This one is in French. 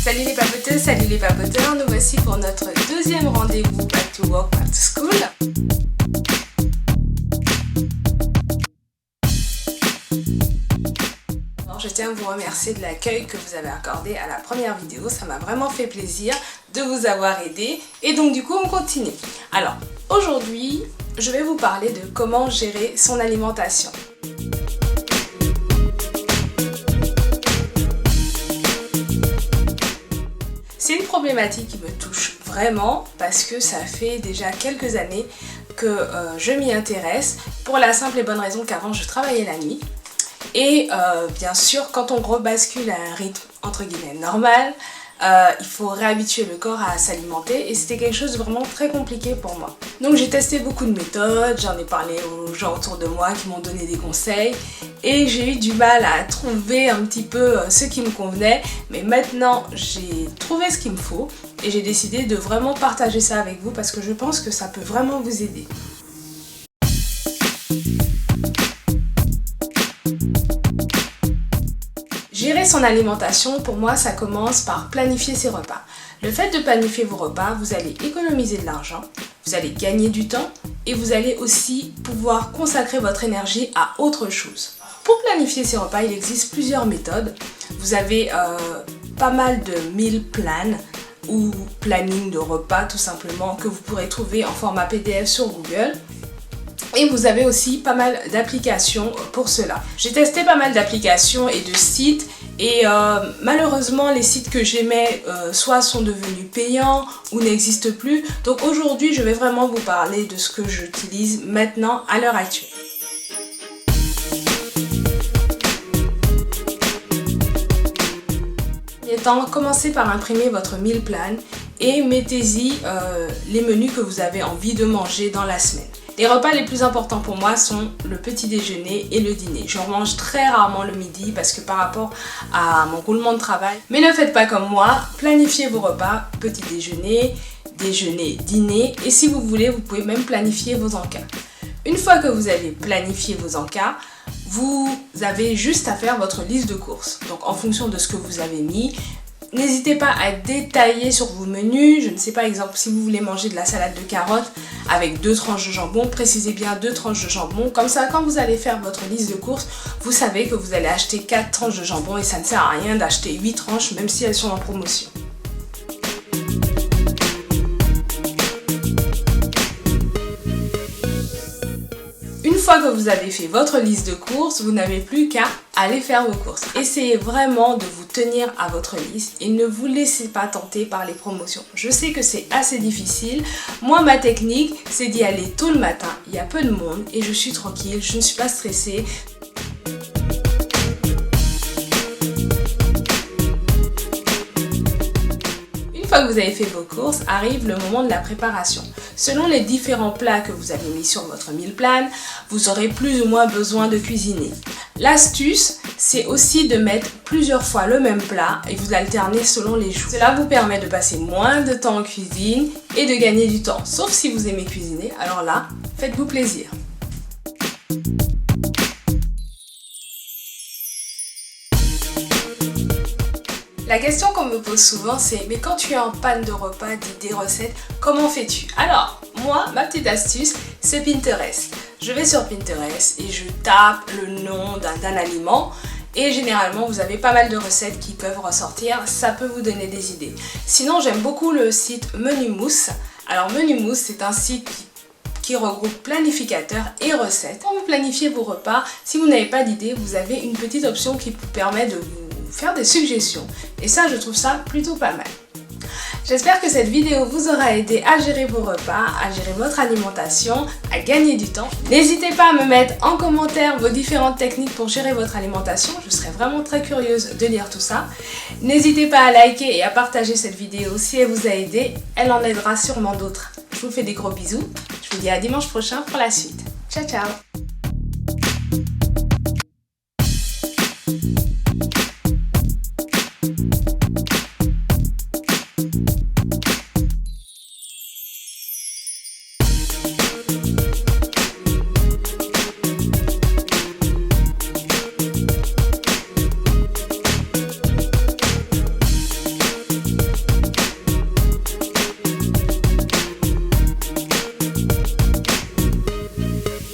Salut les papoteuses, salut les papoteurs, nous voici pour notre deuxième rendez-vous Back to Work, Back to School. Alors, je tiens à vous remercier de l'accueil que vous avez accordé à la première vidéo, ça m'a vraiment fait plaisir de vous avoir aidé et donc du coup on continue. Alors aujourd'hui, je vais vous parler de comment gérer son alimentation. C'est une problématique qui me touche vraiment parce que ça fait déjà quelques années que je m'y intéresse pour la simple et bonne raison qu'avant je travaillais la nuit et bien sûr quand on rebascule à un rythme entre guillemets normal, il faut réhabituer le corps à s'alimenter et c'était quelque chose de vraiment très compliqué pour moi. Donc j'ai testé beaucoup de méthodes, j'en ai parlé aux gens autour de moi qui m'ont donné des conseils et j'ai eu du mal à trouver un petit peu ce qui me convenait, mais maintenant j'ai trouvé ce qu'il me faut et j'ai décidé de vraiment partager ça avec vous parce que je pense que ça peut vraiment vous aider. Gérer son alimentation, pour moi, ça commence par planifier ses repas. Le fait de planifier vos repas, vous allez économiser de l'argent, vous allez gagner du temps et vous allez aussi pouvoir consacrer votre énergie à autre chose. Pour planifier ses repas, il existe plusieurs méthodes. Vous avez pas mal de meal plans ou planning de repas tout simplement que vous pourrez trouver en format PDF sur Google. Et vous avez aussi pas mal d'applications pour cela. J'ai testé pas mal d'applications et de sites et malheureusement les sites que j'aimais soit sont devenus payants ou n'existent plus. Donc aujourd'hui je vais vraiment vous parler de ce que j'utilise maintenant à l'heure actuelle. Il est temps, commencez par imprimer votre meal plan et mettez-y les menus que vous avez envie de manger dans la semaine. Les repas les plus importants pour moi sont le petit déjeuner et le dîner. Je mange très rarement le midi parce que par rapport à mon roulement de travail. Mais ne faites pas comme moi, planifiez vos repas, petit déjeuner, déjeuner, dîner et si vous voulez, vous pouvez même planifier vos encas. Une fois que vous avez planifié vos encas, vous avez juste à faire votre liste de courses. Donc en fonction de ce que vous avez mis, n'hésitez pas à détailler sur vos menus. Je ne sais pas, exemple, si vous voulez manger de la salade de carottes avec 2 tranches de jambon, précisez bien 2 tranches de jambon. Comme ça, quand vous allez faire votre liste de courses, vous savez que vous allez acheter 4 tranches de jambon et ça ne sert à rien d'acheter 8 tranches, même si elles sont en promotion. Une fois que vous avez fait votre liste de courses, vous n'avez plus qu'à aller faire vos courses. Essayez vraiment de vous tenir à votre liste et ne vous laissez pas tenter par les promotions. Je sais que c'est assez difficile. Moi, ma technique, c'est d'y aller tôt le matin. Il y a peu de monde et je suis tranquille, je ne suis pas stressée. Une fois que vous avez fait vos courses, arrive le moment de la préparation. Selon les différents plats que vous avez mis sur votre meal plan, vous aurez plus ou moins besoin de cuisiner. L'astuce, c'est aussi de mettre plusieurs fois le même plat et vous alterner selon les jours. Cela vous permet de passer moins de temps en cuisine et de gagner du temps. Sauf si vous aimez cuisiner, alors là, faites-vous plaisir. La question qu'on me pose souvent c'est mais quand tu es en panne de repas, d'idées, recettes, comment fais-tu? Alors moi, ma petite astuce c'est Pinterest. Je vais sur Pinterest et je tape le nom d'un aliment et généralement vous avez pas mal de recettes qui peuvent ressortir, ça peut vous donner des idées. Sinon j'aime beaucoup le site Menumous. Alors Menumous c'est un site qui regroupe planificateurs et recettes. Quand vous planifiez vos repas, si vous n'avez pas d'idée, vous avez une petite option qui vous permet de vous faire des suggestions et ça je trouve ça plutôt pas mal. J'espère que cette vidéo vous aura aidé à gérer vos repas, à gérer votre alimentation, à gagner du temps. N'hésitez pas à me mettre en commentaire vos différentes techniques pour gérer votre alimentation, je serais vraiment très curieuse de lire tout ça. N'hésitez pas à liker et à partager cette vidéo si elle vous a aidé, elle en aidera sûrement d'autres. Je vous fais des gros bisous, je vous dis à dimanche prochain pour la suite. Ciao ciao.